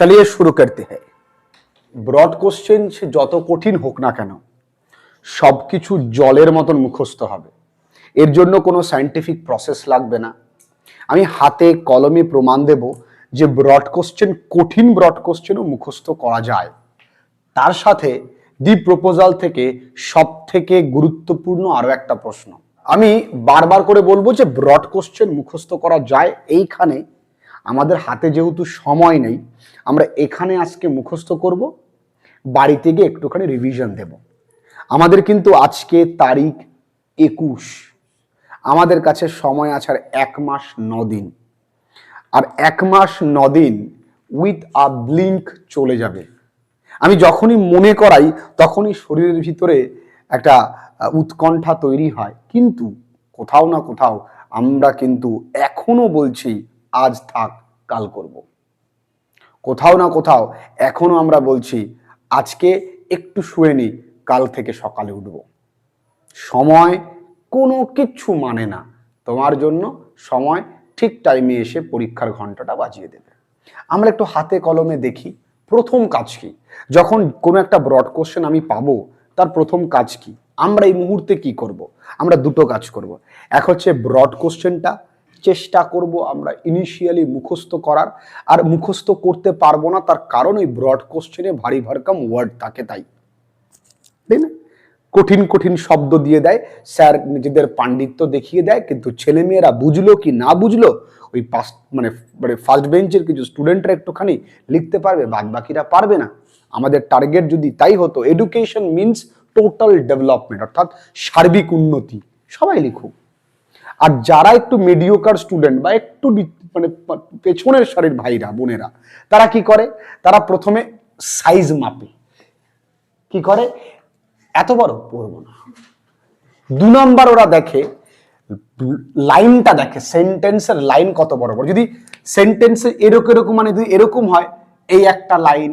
चलिए शुरू करते हैं। ব্রড কোশ্চেন সে যত কঠিন হোক না কেন সবকিছু জলের মতন মুখস্থ হবে। এর জন্য কোনো সায়েন্টিফিক প্রসেস লাগবে না। আমি হাতে কলমে প্রমাণ দেব যে ব্রড কোশ্চেন, কঠিন ব্রড কোশ্চেনও মুখস্থ করা যায়। তার সাথে দি প্রপোজাল থেকে সব থেকে গুরুত্বপূর্ণ আরো একটা প্রশ্ন আমি বারবার করে বলবো যে ব্রড কোশ্চেন মুখস্থ করা যায়। এইখানে আমাদের হাতে যেহেতু সময় নেই, আমরা এখানে আজকে মুখস্থ করব, বাড়িতে গিয়ে একটুখানি রিভিশন দেব। আমাদের কিন্তু আজকে তারিখ 21, আমাদের কাছে সময় আছে আর 1 মাস 9 দিন। আর 1 মাস 9 দিন উইথ আ ব্লিঙ্ক চলে যাবে। আমি যখনই মনে করাই তখনই শরীরের ভিতরে একটা উৎকণ্ঠা তৈরি হয়, কিন্তু কোথাও না কোথাও আমরা কিন্তু এখনো বলছি আজ থাক কাল করব। কোথাও না কোথাও এখনো আমরা বলছি আজকে একটু শুয়ে নি, কাল থেকে সকালে উঠব। সময় কোনো কিছু মানে না। তোমার জন্য সময় ঠিক টাইমে এসে পরীক্ষার ঘন্টাটা বাজিয়ে দেবে। আমরা একটু হাতে কলমে দেখি প্রথম কাজ কি। যখন কোনো একটা ব্রড কোশ্চেন আমি পাবো, তার প্রথম কাজ কি? আমরা এই মুহূর্তে কি করব? আমরা দুটো কাজ করব। এক হচ্ছে ব্রড কোশ্চেনটা চেষ্টা করব আমরা ইনিশিয়ালি মুখস্থ করার, আর মুখস্থ করতে পারবো না তার কারণ ওই ব্রড কোশ্চেনে ভারী ভরকম ওয়ার্ড থাকে, তাই না? কঠিন কঠিন শব্দ দিয়ে দেয়, স্যার নিজেদের পাণ্ডিত্য দেখিয়ে দেয়, কিন্তু ছেলেমেয়েরা বুঝলো কি না বুঝলো, ওই মানে ফার্স্ট বেঞ্চের কিছু স্টুডেন্টরা একটুখানি লিখতে পারবে, বাদ বাকিরা পারবে না। আমাদের টার্গেট যদি তাই হতো, এডুকেশন মিনস টোটাল ডেভেলপমেন্ট, অর্থাৎ সার্বিক উন্নতি, সবাই লিখুক। আর যারা একটু মিডিওকার স্টুডেন্ট বা একটু মানে পেছনের সারির ভাইরা বোনেরা, তারা কি করে? তারা প্রথমে সাইজ মাপে। কি করে? এত বড় পড়বো না। 2 নাম্বার ওরা দেখে লাইনটা, দেখে সেন্টেন্সের লাইন কত বড় বড়। যদি সেন্টেন্সে এরকম মানে যদি এরকম হয়, এই একটা লাইন,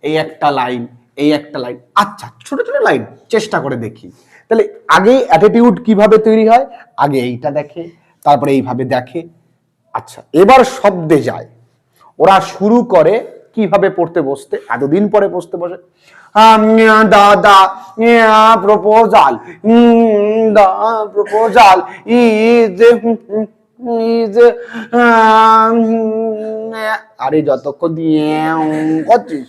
এই একটা লাইন, এই একটা লাইন, আচ্ছা ছোট ছোট লাইন চেষ্টা করে দেখি। তাহলে আগে অ্যাটিটিউড কিভাবে তৈরি হয়? আগে এইটা দেখে, তারপরে এইভাবে দেখে। আচ্ছা, এবার শব্দে যায়। ওরা শুরু করে কিভাবে পড়তে বসতে, এতদিন পরে বসতে বসে দাদা প্রপোজাল, দা প্রপোজাল ইজ, আরে যতক্ষণ দিয়ে করছিস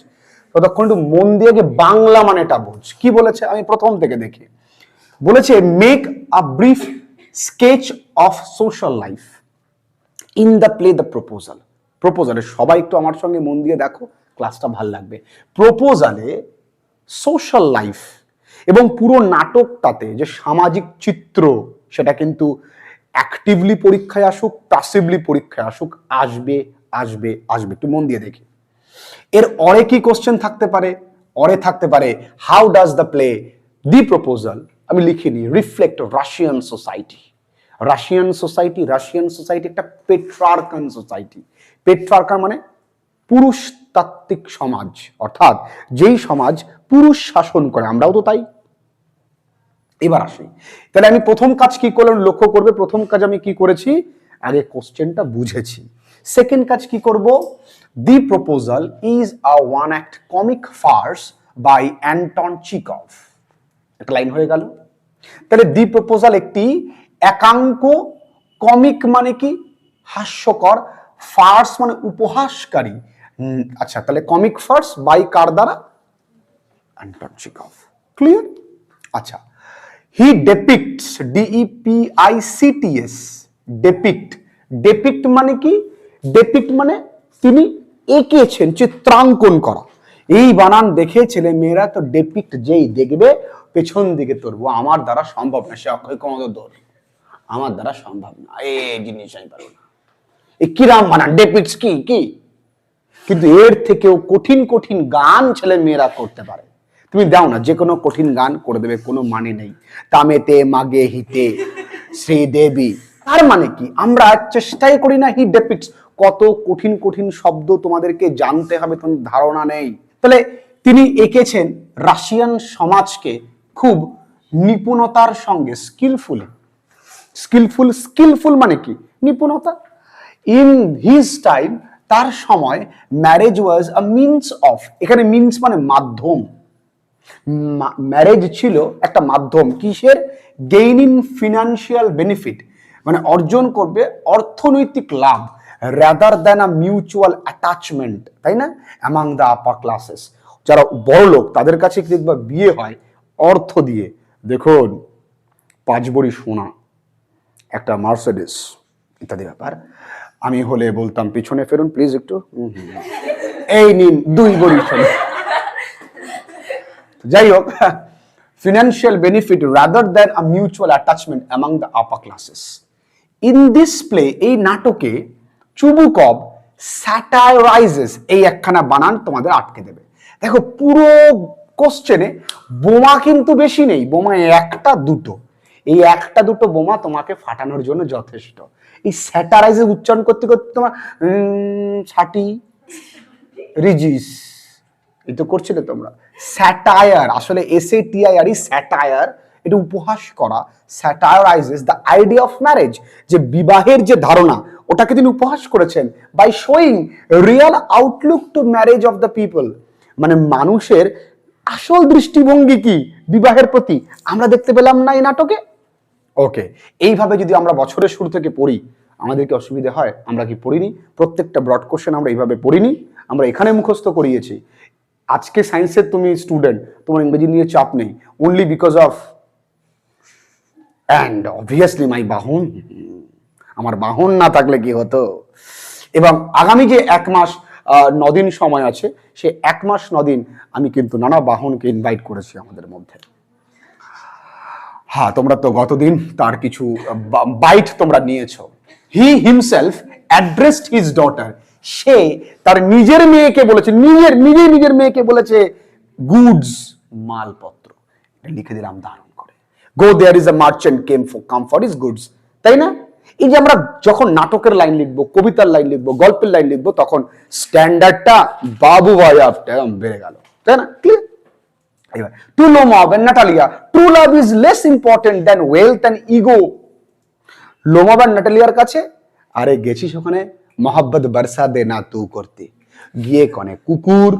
ততক্ষণ একটু মন দিয়ে বাংলা মানেটা বোঝ। কি বলেছে আমি প্রথম থেকে দেখি। বলেছে make a brief sketch of social life in the play the proposal. প্রপোজালে সবাই একটু আমার সঙ্গে মন দিয়ে দেখো, ক্লাসটা ভাল লাগবে। প্রপোজালে সোশ্যাল লাইফ এবং পুরো নাটকটাতে যে সামাজিক চিত্র, সেটা কিন্তু অ্যাক্টিভলি পরীক্ষায় আসুক, প্যাসিভলি পরীক্ষায় আসুক, আসবে আসবে আসবে। একটু মন দিয়ে দেখি। এর অরে কি কোশ্চেন থাকতে পারে? অরে থাকতে পারে how does the play the proposal, আমি লিখিনি, reflect Russian society. Russian society, Russian society একটা পেট্রার্কান সোসাইটি। পেট্রার্কান মানে পুরুষতাত্ত্বিক সমাজ, অর্থাৎ যেই সমাজ পুরুষ শাসন করে, আমরাও তো তাই। এবার আসি, তাহলে আমি প্রথম কাজ কি করলাম লক্ষ্য করবে। প্রথম কাজ আমি কি করেছি? আগে কোশ্চেনটা বুঝেছি। সেকেন্ড কাজ কি করব? The proposal is a one act comic farce by Anton Chekhov. একটা লাইন হয়ে গেল। তাহলে দি প্রপোজাল একটি একাঙ্ক, কমিক মানে কি? হাস্যকর, ফার্স মানে উপহাসকারী। আচ্ছা, তাহলে কমিক ফার্স বাই কার দ্বারা? অ্যান্টন চিকভ। ক্লিয়ার? আচ্ছা, হি ডেপিক্টস, DEPICTS, ডেপিক্ট। ডেপিক্ট মানে কি? ডেপিক্ট মানে তিনি এঁকেছেন, চিত্রাঙ্কন করা। এই বানান দেখে ছেলে মেয়েরা তো ডেপিক্ট যেই দেখবে পেছন দিকে তোরবো, আমার দ্বারা সম্ভব না, সে অক্ষয় কমাতো দৌড়, আমার দ্বারা সম্ভব না, এই জিনিস আমি পারবো না। এই কিরাম বানান ডেপিক্টস কি কি? কিন্তু এর থেকেও কঠিন কঠিন গান ছেলে মেয়েরা করতে পারে। তুমি দাও না, যে কোনো কঠিন গান করে দেবে, কোনো মানে নেই। তামেতে মাগে হিতে শ্রীদেবী, তার মানে কি? আমরা চেষ্টাই করি না। হি ডেপিক্টস, কত কঠিন কঠিন শব্দ তোমাদেরকে জানতে হবে, তোমার ধারণা নেই। তাহলে তিনি এঁকেছেন রাশিয়ান সমাজকে খুব নিপুণতার সঙ্গে, স্কিলফুলি। স্কিলফুল, স্কিলফুল মানে কি? নিপুণতা। ইন হিজ টাইম, তার সময় marriage was a means of, এখানে মিনস মানে মাধ্যম, ম্যারেজ ছিল একটা মাধ্যম কিসের, গেইন ইন ফিনান্সিয়াল বেনিফিট, মানে অর্জন করবে অর্থনৈতিক লাভ, rather than a mutual attachment, তাই না, অ্যামাং দ্য আপার ক্লাসেস। যারা বড় লোক তাদের কাছে দেখবা বিয়ে হয় অর্থ দিয়ে। দেখুন 5 ভরি সোনা, একটা মার্সিডিস ইত্যাদি ব্যাপার। আমি হলে বলতাম পিছনে ফেরুন প্লিজ একটু, এই নিন 2 ভরি সোনা। যাই হোক, financial benefit rather than a mutual attachment among the upper classes. In this play, এই নাটকে চুবুকভ স্যাটারাইজেস, এই একখানা বানান তোমাদের আটকে দেবে। দেখো পুরো কোশ্চেনে বোমা কিন্তু বেশি নেই, বোমা একটা দুটো, এই একটা দুটো বোমা তোমাকে ফাটানোর জন্য যথেষ্ট। এই স্যাটারাইজেস উচ্চারণ করতে করতে তোমার ছাটি রিজিস এই তো করছিলে তোমরা। স্যাটায়ার, আসলে SATIR, স্যাটায়ার, এটা উপহাস করা। Satirises the idea of marriage, যে বিবাহের যে ধারণা ওটাকে তিনি উপহাস করেছেন by showing real outlook to marriage of the people, মানে মানুষের আসল দৃষ্টিভঙ্গি কি বিবাহের প্রতি আমরা দেখতে পেলাম না এই নাটকে। ওকে, এইভাবে যদি আমরা বছরের শুরু থেকে পড়ি আমাদের কি অসুবিধা হয়? আমরা কি পড়িনি? প্রত্যেকটা ব্রড কোশ্চেন আমরা এইভাবে পড়িনি, আমরা এখানে মুখস্থ করিয়েছি। আজকে সায়েন্সের তুমি স্টুডেন্ট, তোমার ইংরেজি নিয়ে চাপ নেই, only because of and obviously my বাহন। আমার বাহন না থাকলে কি হতো। এবং আগামী যে 1 মাস 9 দিন সময় আছে, সে 1 মাস 9 দিন আমি কিন্তু নানা বাহনকে ইনভাইট করেছি আমাদের মধ্যে। হ্যাঁ, তোমরা তো গতদিন তার কিছু বাইট তোমরা নিয়েছো। He himself addressed his daughter, সে তার নিজের মেয়েকে বলেছে, নিজের মেয়েকে বলেছে গুডস, মালপত্র। এটা লিখে দিলাম দারুণ করে। Go there is a merchant come for his goods, তাই না? এই যে আমরা যখন নাটকের লাইন লিখবো, কবিতার লাইন লিখবো, গল্পের লাইন লিখবো, তখন স্ট্যান্ডার্ডটা বাবু ভাই বেড়ে গেল, তাই না? ক্লিয়ার? এবার to Lomov and Natalia, true love is less important than wealth and ego. Lomov আর নাটালিয়ার কাছে, আরে গেছিস ওখানে মোহাব্বত বরসা দে না তু করতে, গিয়ে কনে কুকুর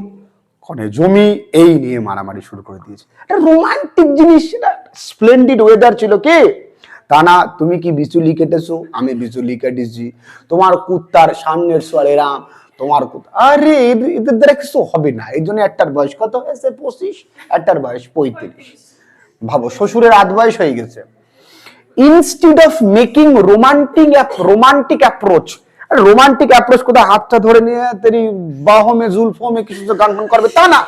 কনে জমি এই নিয়ে মারামারি শুরু করে দিয়েছে। একটা রোমান্টিক জিনিস, স্প্লেন্ডিড ওয়েদার ছিল। কে তা না, তুমি কি বিচুলি কেটেছো? আমি বিচুলি কেটেছি। তোমার কুত্তার সামনের সোয়ারে রাম, তোমার কুত্তা, আরে এদের দ্বারা কিছু হবে না। এই জন্য একটার বয়স কত হয়েছে? 25, একটার বয়স 35। ভাবো, শ্বশুরের 8 বয়স হয়ে গেছে। Instead of making romantic approach, romantic approach কোথায় হাতটা ধরে নিয়ে তেরি বাহো মে জুলফো মে কিছু গান করবে তা না,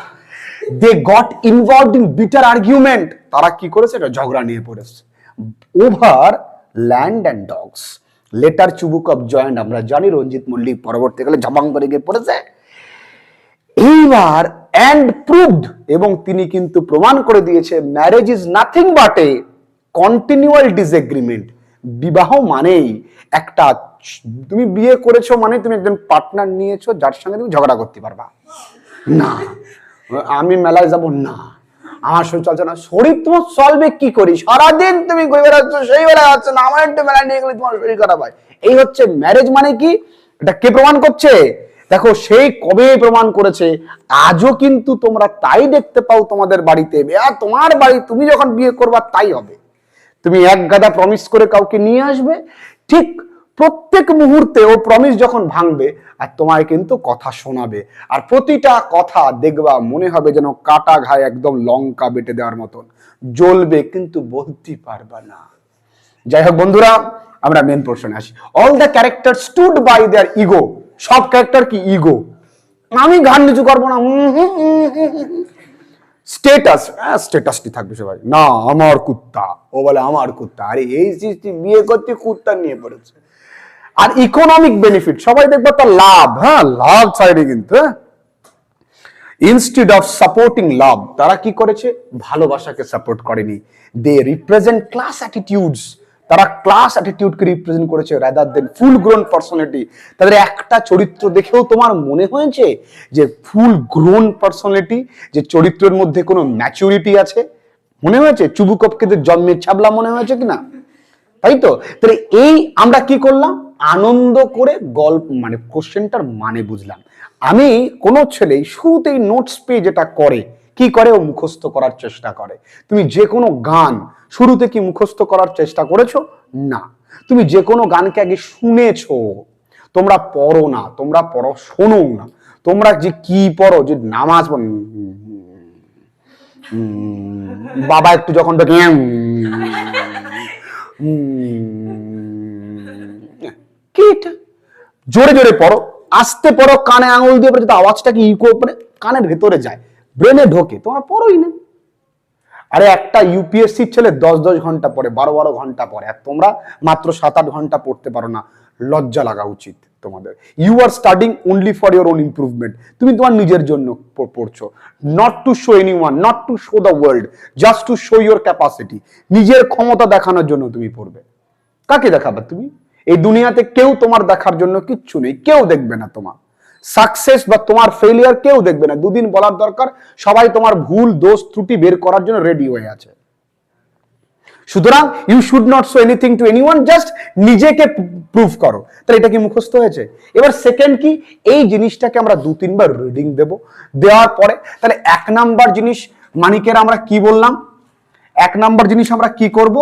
they got involved in bitter argument. তারা কি করেছে? এটা ঝগড়া নিয়ে পড়েছে। Over land and dogs. Later Chubukov joined, আমরা জানি রঞ্জিত মল্লিক পরবর্তীকালে ঝাপাং করে গিয়ে পড়েছে। এইবার অ্যান্ড প্রুভড, এবং তিনি কিন্তু প্রমাণ করে দিয়েছে marriage is nothing but A continual disagreement. বিবাহ মানেই একটা, তুমি বিয়ে করেছো মানে তুমি একজন পার্টনার নিয়েছো যার সঙ্গে তুমি ঝগড়া করতে পারবা না। আমি মেলায় যাব না, আমার শরীর চলছে না। শরীর তোমার চলবে কি করি? সারাদিন তুমি ঘুরে বেড়াচ্ছ, সেই বেলায় হচ্ছে না, আমার একটু মেলায় নিয়ে গেলে তোমার শরীর খারাপ হয়। এই হচ্ছে ম্যারেজ মানে কি। এটা কে প্রমাণ করছে? দেখো, সেই কবে প্রমাণ করেছে, আজও কিন্তু তোমরা তাই দেখতে পাও তোমাদের বাড়িতে। তোমার বাড়ি তুমি যখন বিয়ে করবা তাই হবে। তুমি এক গাদা প্রমিস করে কাউকে নিয়ে আসবে, ঠিক প্রত্যেক মুহূর্তে ও প্রমিস যখন ভাঙবে আর তোমায় কিন্তু কথা শোনাবে, আর প্রতিটা কথা দেখবা মনে হবে যেন কাটা ঘায়ে একদম লঙ্কা বেটে দেওয়ার মতন জ্বলবে, কিন্তু বলতে পারবা না। যাই হোক বন্ধুরা, আমরা মেন পোর্শনে আসি। All the character stood by their ego. সব ক্যারেক্টার কি ইগো, আমি ঘাড় নিচু করবো না। স্টেটাস, স্টেটাসটি থাকবে সবাই, না আমার কুত্তা, ও বলে আমার কুত্তা। আরে এই সৃষ্টি বিয়ে করতে কুত্তা নিয়ে পড়েছে। আর ইকোনমিক বেনিফিট, সবাই দেখবো তার লাভ, হ্যাঁ লাভ সাইডে কিন্তু। ইনস্টিড অফ সাপোর্টিং লাভ, তারা কি করেছে? ভালোবাসাকে সাপোর্ট করেনি। দে রিপ্রেজেন্ট ক্লাস অ্যাটিটিউডস, তারা ক্লাস অ্যাটিটিউডকে রিপ্রেজেন্ট করেছে রাদার দেন ফুল গ্রোন পার্সোনালিটি। তাদের একটা চরিত্র দেখেও তোমার মনে হয়েছে যে ফুল গ্রোন পার্সোনালিটি, যে চরিত্রের মধ্যে কোনো ম্যাচুরিটি আছে? মনে হয়েছে? চুবুকভকে জন্মের ছাবলা মনে হয়েছে কিনা? তাই তো। তাহলে এই আমরা কি করলাম? আনন্দ করে গল্প মানে কোশ্চেনটার মানে বুঝলাম। আমি কোনো ছেলে শুরুতেই নোটস পেয়ে যেটা করে কি করে, ও মুখস্থ করার চেষ্টা করে। তুমি যে কোনো গান শুরুতে কি মুখস্থ করার চেষ্টা করেছো? না, তুমি যে কোনো গানকে আগে শুনেছো। তোমরা পড়ো না, তোমরা পড়ো শোনো না। তোমরা যে কি পড়ো, যে নামাজ বাবা একটু যখন কি এটা, জোরে জোরে পড়ো, আস্তে পড়ো, কানে আঙুল দিয়ে পড়ো, আওয়াজটা কি ইকো মানে কানের ভেতরে যায়, ব্রেনে ঢোকে, তোমরা পড়োই না। আরে একটা ইউপিএসসি ছেলে 10-10 ঘন্টা পড়ে, 12-12 ঘন্টা পড়ে, আর তোমরা মাত্র 7-8 ঘন্টা পড়তে পারো না। লজ্জা লাগা উচিত তোমাদের। You are studying only for your own improvement. তুমি তোমার নিজের জন্য পড়ছো, not to show anyone, not to show the world, just to show your capacity. নিজের ক্ষমতা দেখানোর জন্য তুমি পড়বে। কাকে দেখাবে তুমি? এই দুনিয়াতে কেউ তোমার দেখার জন্য কিচ্ছু নেই, কেউ দেখবে না তোমার সাকসেস বা তোমার ফেলিয়ার, কেউ দেখবে না। দুদিন বলার দরকার, সবাই তোমার ভুল দোষ ত্রুটি বের করার জন্য রেডি হয়ে আছে। সুতরাং you should not show anything to anyone, just নিজেকে প্রুভ করো। তাহলে এটা কি মুখস্থ হয়েছে? এবার সেকেন্ড কি, এই জিনিসটাকে আমরা 2-3 বার রিডিং দেব, দেওয়ার পরে তাহলে 1 নাম্বার জিনিস মানিকের আমরা কি বললাম, 1 নাম্বার জিনিস আমরা কি করব,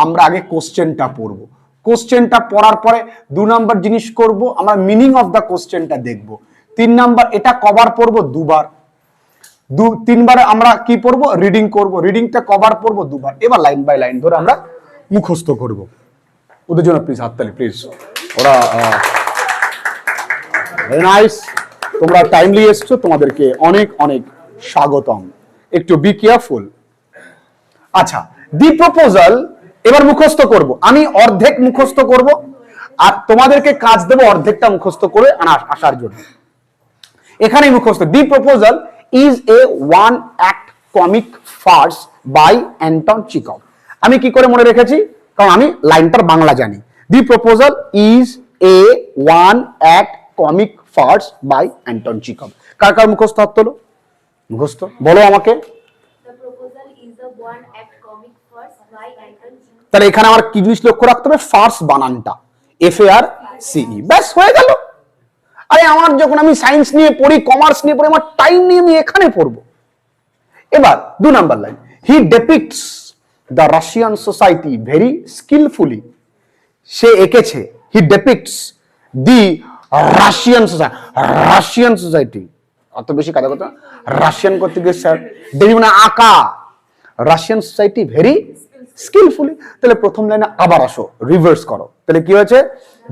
আমরা আগে কোশ্চেনটা পড়ব। কোশ্চেনটা পড়ার পরে 2 নাম্বার জিনিস করব, আমরা মিনিং অফ দ্য কোশ্চেনটা দেখব। 3 নাম্বার এটা কভার পড়ব 2 বার, 3 বারে আমরা কি পড়বো, রিডিং করব, রিডিংটা কভার পড়ব 2 বার। এবার লাইন বাই লাইন ধরে আমরা মুখস্থ করব। ওদের জন্য প্লিজ হাততালি প্লিজ, ওরা ভেরি নাইস, তোমরা টাইমলি এসছো, তোমাদেরকে অনেক অনেক স্বাগতম। একটু বি কেয়ারফুল। আচ্ছা, দি প্রপোজাল এবার মুখস্থ করব। আমি অর্ধেক মুখস্থ করব, আর তোমাদেরকে কাজ দেব অর্ধেকটা মুখস্থ করে আসার জন্য। এখানেই মুখস্থ। দি proposal is a one act comic farce by Anton Chekhov। আমি কি করে মনে রেখেছি, কারণ আমি লাইনটার বাংলা জানি। দি proposal is a one act comic farce by Anton Chekhov। কার কার মুখস্থ হাত তোলো, মুখস্থ বলো আমাকে। তাহলে এখানে আমার কি জিনিস লক্ষ্য রাখতে হবে, ফার্স বানানটা, FARCE, ব্যাস হয়ে গেল। আরে আমার যখন আমি সায়েন্স নিয়ে পড়ি, কমার্স নিয়ে পড়ি, আমার টাইম নিয়ে আমি এখানে পড়বো। এবার 2 number line, he depicts the Russian society very skilfully. সে এঁকেছে, হি ডেপিক্টস দি রাশিয়ান সোসাইটি। অত বেশি কাদা কথা, রাশিয়ান করতে গিয়ে স্যার দেখি মানে আঁকা, রাশিয়ান সোসাইটি ভেরি স্কিলফুলি। তাহলে প্রথম লাইনে আবার আসো, রিভার্স করো। তাহলে কি হয়েছে,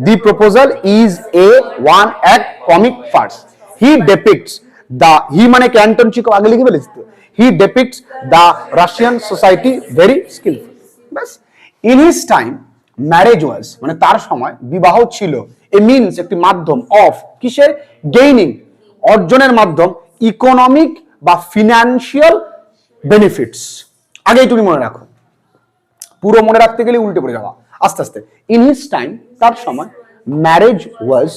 the proposal is a one act comic farce. He depicts the, he মানে অ্যান্টন চেখভ, আগে লিখে ফেলেছি তো, he depicts the Russian society very skilful. ব্যাস। In his time marriage was, মানে তার সময় বিবাহ ছিল, এ মিনস একটি মাধ্যম, অফ কিসের, গেইনিং অর্জনের মাধ্যম, ইকোনমিক বা ফিনান্সিয়াল বেনিফিটস। আগেই তুমি মনে রাখো, পুরো মনে রাখতে গেলে উল্টে পড়ে যাওয়া আস্তে আস্তে। ইন হিজ টাইম, তার সময়, ম্যারেজ ওয়াজ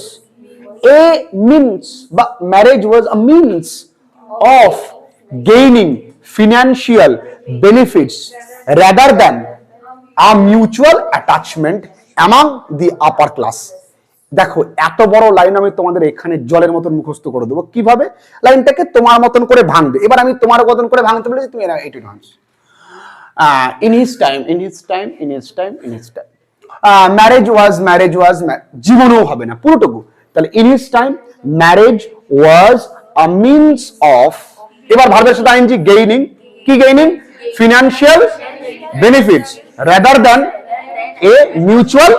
এ মিনস বা marriage was a means of gaining financial benefits rather than a mutual attachment among the upper class. দেখো, এত বড় লাইন আমি তোমাদের এখানে জলের মতন মুখস্থ করে দেবো। কিভাবে? লাইনটাকে তোমার মতন করে ভাঙবে। এবার আমি তোমার মতন করে ভাঙতে বলেছি, তুমি এইটুকু ভাঙছো। In his time, marriage was জীবনেও হবে না পুরোটুকু। তাহলে in his time marriage was a means of, এবার ভার্বের সাথে ing, gaining, কি gaining, financial benefits rather than a mutual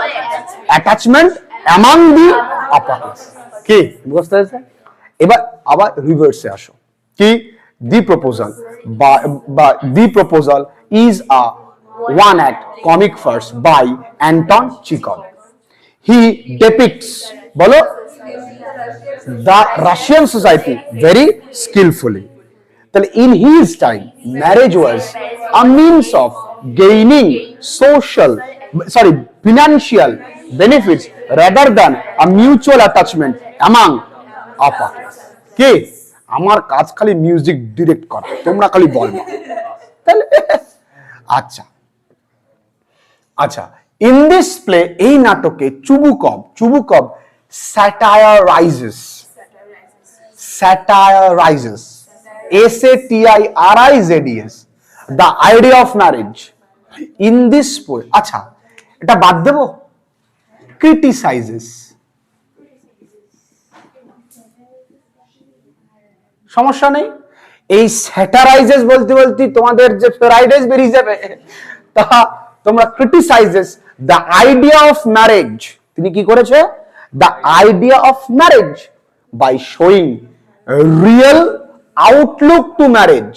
attachment among the upper class। কি বুঝতে পেরেছ? এবার আবার রিভার্সে আসো, কি, the proposal is a one act comic farce by Anton Chekhov. He depicts, bolo, the Russian society very skillfully. Then in his time marriage was a means of gaining financial benefits rather than a mutual attachment among upper class। কি, আমার কাজ খালি music direct করা, তোমরা খালি বলবা। তাহলে আচ্ছা, ইন দিস প্লে, এই নাটকে চুবুকব satirizes SATIRIZES the idea of marriage. In this play, আচ্ছা এটা বাদ দেব, criticizes, সমস্যা নেই। এই স্যাটারাইজেস বলতে বলতে তোমাদের যে ফ্রাইডেজ বেরিয়ে যাবে, তা তোমরা criticises the idea of marriage. তিনি কি করেছে? The idea of marriage by showing real outlook to marriage.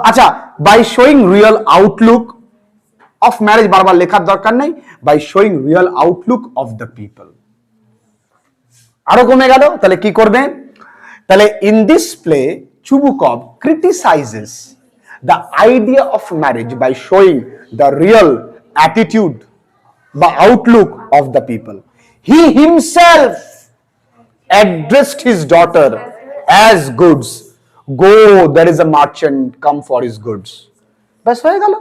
আচ্ছা, by showing real outlook of marriage বারবার লেখার দরকার নেই, by showing real outlook of the people. আরো কমে গেল, তাহলে কি করবে? তাহলে in this play Chubukov criticizes the idea of marriage by showing the real attitude বা outlook of the people. He himself addressed his daughter as goods. Go, there is a merchant, come for his goods. ব্যাস হয়ে গেল।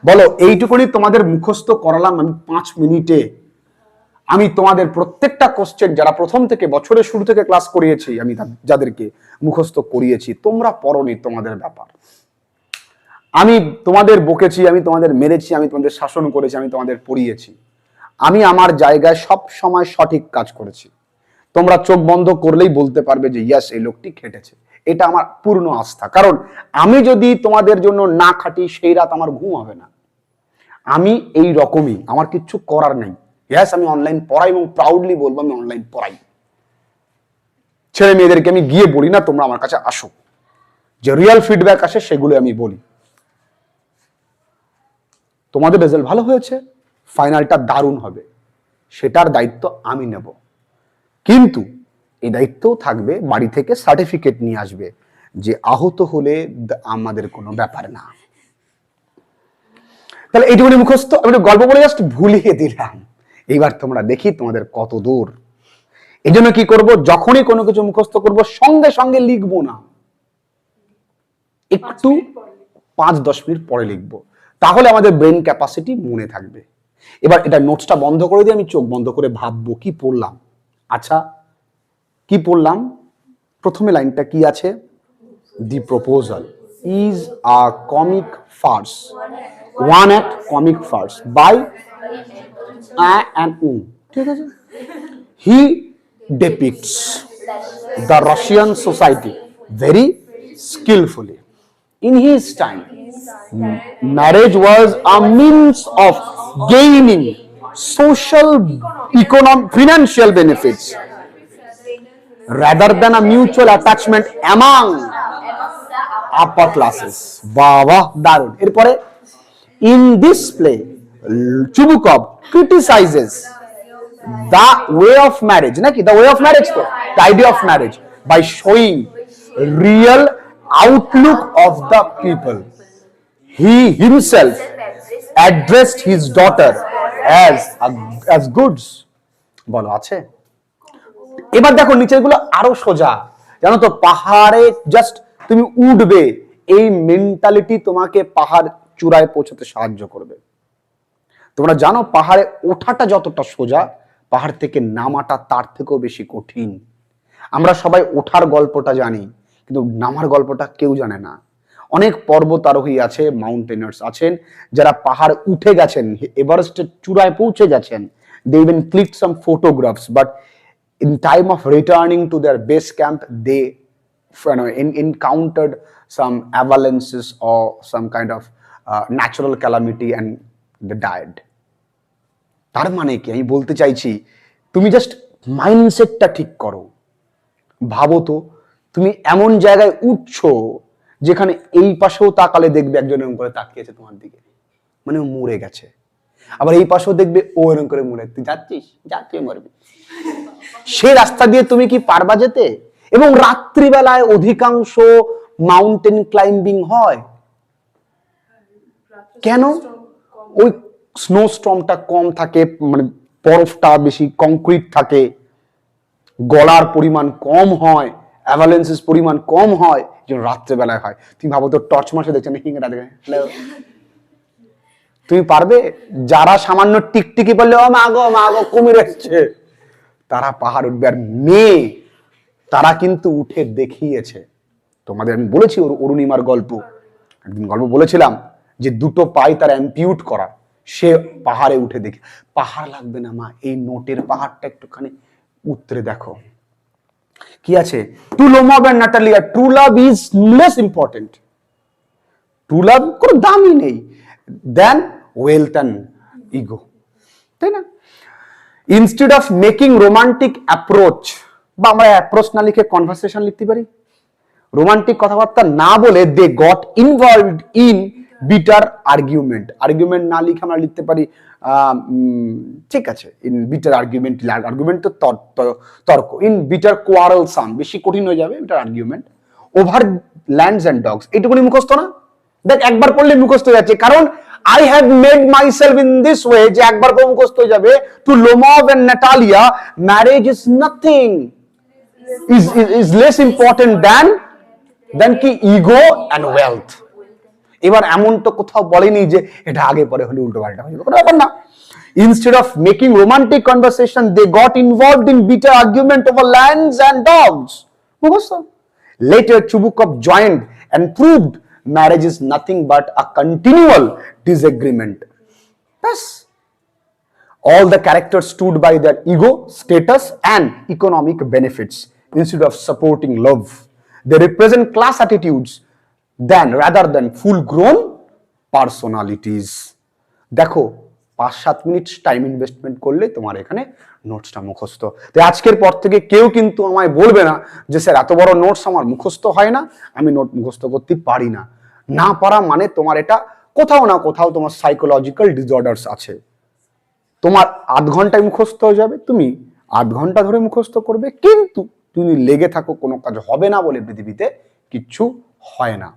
বলো, এইটুকুনি তোমাদের মুখস্থ করালাম আমি 5 মিনিটে। আমি তোমাদের প্রত্যেকটা কোশ্চেন যারা প্রথম থেকে বছরের শুরু থেকে ক্লাস করিয়েছি, আমি যাদেরকে মুখস্থ করিয়েছি, তোমরা পড়োনি, তোমাদের ব্যাপার। আমি তোমাদের বকেছি, আমি তোমাদের মেরেছি, আমি তোমাদের শাসন করেছি, আমি তোমাদের পড়িয়েছি। আমি আমার জায়গায় সব সময় সঠিক কাজ করেছি। তোমরা চোখ বন্ধ করলেই বলতে পারবে যে ইয়াস, এই লোকটি খেটেছে। এটা আমার পূর্ণ আস্থা, কারণ আমি যদি তোমাদের জন্য না খাটি, সেই রাত আমার ঘুম হবে না। আমি এই রকমই, আমার কিচ্ছু করার নেই। ইয়াস, আমি অনলাইন পড়াই এবং প্রাউডলি বলবো আমি অনলাইন পড়াই। ছেলে মেয়েদেরকে আমি গিয়ে বলি না তোমরা আমার কাছে আসো, যে রিয়েল ফিডব্যাক আসে সেগুলো আমি বলি। তোমাদের রেজাল্ট ভালো হয়েছে, ফাইনালটা দারুণ হবে, সেটার দায়িত্ব আমি নেব। কিন্তু এই দায়িত্বও থাকবে বাড়ি থেকে সার্টিফিকেট নিয়ে আসবে যে আহত হলে আমাদের কোনো ব্যাপার না। তাহলে এইটুকুনি মুখস্থ, আমি গল্প বলে জাস্ট ভুলিয়ে দিলাম। এইবার তোমরা দেখি তোমাদের কত দূর। এই জন্য কি করব, যখনই কোনো কিছু মুখস্থ করব সঙ্গে সঙ্গে লিখবো না, একটু 5-10 মিনিট পরে লিখবো, তাহলে আমাদের ব্রেন ক্যাপাসিটি মনে থাকবে। এবার এটা নোটসটা বন্ধ করে দিয়ে আমি চোখ বন্ধ করে ভাববো কি পড়লাম। আচ্ছা, কি পড়লাম? প্রথমে লাইনটা কি আছে? The proposal is a comic farce, one act comic farce by ঠিক আছে। হি depicts the Russian society very skillfully. In his time, marriage was a means of gaining social, economic, financial benefits rather than a mutual attachment among upper classes. Baba, darun. এরপরে, in this play, Chubukov criticizes the way of marriage, naki the way of marriage, the idea of marriage by showing real outlook of the people. He himself addressed his daughter as goods. বলো আছে? এবার দেখো নিচের গুলো আরো সোজা, জানো তো, পাহাড়ে জাস্ট তুমি উঠবে, এই মেন্টালিটি তোমাকে পাহাড় চূড়ায় পৌঁছাতে সাহায্য করবে। তোমরা জানো পাহাড়ে ওঠাটা যতটা সোজা, পাহাড় থেকে নামাটা তার থেকেও বেশি কঠিন। আমরা সবাই ওঠার গল্পটা জানি, কিন্তু নামার গল্পটা কেউ জানে না। অনেক পর্বতারোহী আছে, মাউন্টেনার্স আছেন, যারা পাহাড় উঠে গেছেন, এভারেস্টের চূড়ায় পৌঁছে গেছেন। They even clicked some photographs, but in time of returning to their base camp, they encountered some avalanches or some kind of natural calamity and they died. তার মানে কি আমি বলতে চাইছি, তুমি জাস্ট মাইন্ডসেটটা ঠিক করো। ভাবো তো, তুমি এমন জায়গায় উঠছো যেখানে এই পাশেও তাকালে দেখবে একজন এরকম করে তাকিয়েছে তোমার দিকে, মানে ও মরে গেছে। আবার এই পাশেও দেখবে ও এরকম করে মরে, তুই যাচ্ছিস, তুই মরবি। সেই রাস্তা দিয়ে তুমি কি পারবা যেতে? এবং রাত্রিবেলায় অধিকাংশ মাউন্টেন ক্লাইম্বিং হয় কেন? ওই স্নো স্টর্মটা কম থাকে, মানে বরফটা বেশি, কংক্রিট থাকে, গলার পরিমাণ কম হয়, অ্যাভালেন্সেস পরিমাণ কম হয়, যেন রাত্রেবেলায় হয়। তুমি ভাবো তো, টর্চ মাসে দেখছেন হিংটা দেখে, তুমি পারবে? যারা সামান্য টিকটিকি বললে ও মা গো কুমির এসছে, তারা পাহাড় উঠবে। আর মেয়ে তারা কিন্তু উঠে দেখিয়েছে। তোমাদের আমি বলেছি অরুণিমার গল্প, একদিন গল্প বলেছিলাম যে দুটো পাই তার অ্যাম্পিউট করা, সে পাহাড়ে উঠে দেখে। পাহাড় লাগবে না মা, এই নোটের পাহাড়টা একটুখানি উতরে দেখো কি আছে। To Lomov and Natalia, true love is less important. True love কোনো দামই নেই দেন ওয়েলথ অ্যান্ড ইগো, তাই না? Instead of making romantic approach, বা আমরা অ্যাপ্রোচ না লিখে কনভারসেশন লিখতে পারি। রোমান্টিক কথাবার্তা না বলে they got involved in bitter argument. Argument না লিখে আমরা লিখতে পারি ঠিক আছে, ইন বিটার আর্গুমেন্ট। আর্গুমেন্ট তো তর্ক। ইন বিটার কোয়ারেলসাম, বেশি কঠিন হয়ে যাবে bitter argument. Over lands and dogs, এইটুকুনি মুখস্থ না? দেখ একবার পড়লে মুখস্থ হয়ে যাচ্ছে, কারণ I have made myself in this way যে একবার পড়ে মুখস্থ হয়ে যাবে। To Lomov and Natalia, marriage is nothing, is less important than কি ego and wealth। এবার এমন তো কোথাও বলেনি যে এটা আগে পরে হলে উল্টো পাল্টা হয়ে যাবে, কোনো ব্যাপার না। Instead of making romantic conversation, they got involved in bitter argument over lands and dogs। মুখস্থ। Later Chubukov joined and proved marriage is nothing but a continual disagreement। Yes. All the characters stood by their ego, status and economic benefits instead of supporting love। They represent class attitudes rather than full grown personalities। দেখো 5-7 minute time investment করলে তোমার এখানে নোটসটা মুখস্থ। তো আজকের পর থেকে কেউ কিন্তু আমায় বলবে না যে স্যার এত বড় নোটস আমার মুখস্থ হয় না, আমি নোট মুখস্থ করতে পারি না। না পারা মানে তোমার এটা কোথাও না কোথাও তোমার সাইকোলজিক্যাল ডিসঅর্ডারস আছে। তোমার আধ ঘন্টায় মুখস্থ হয়ে যাবে, তুমি 8 ঘন্টা ধরে মুখস্থ করবে, কিন্তু তুমি লেগে থাকো, কোনো কাজ হবে না বলে পৃথিবীতে কিচ্ছু হয় না।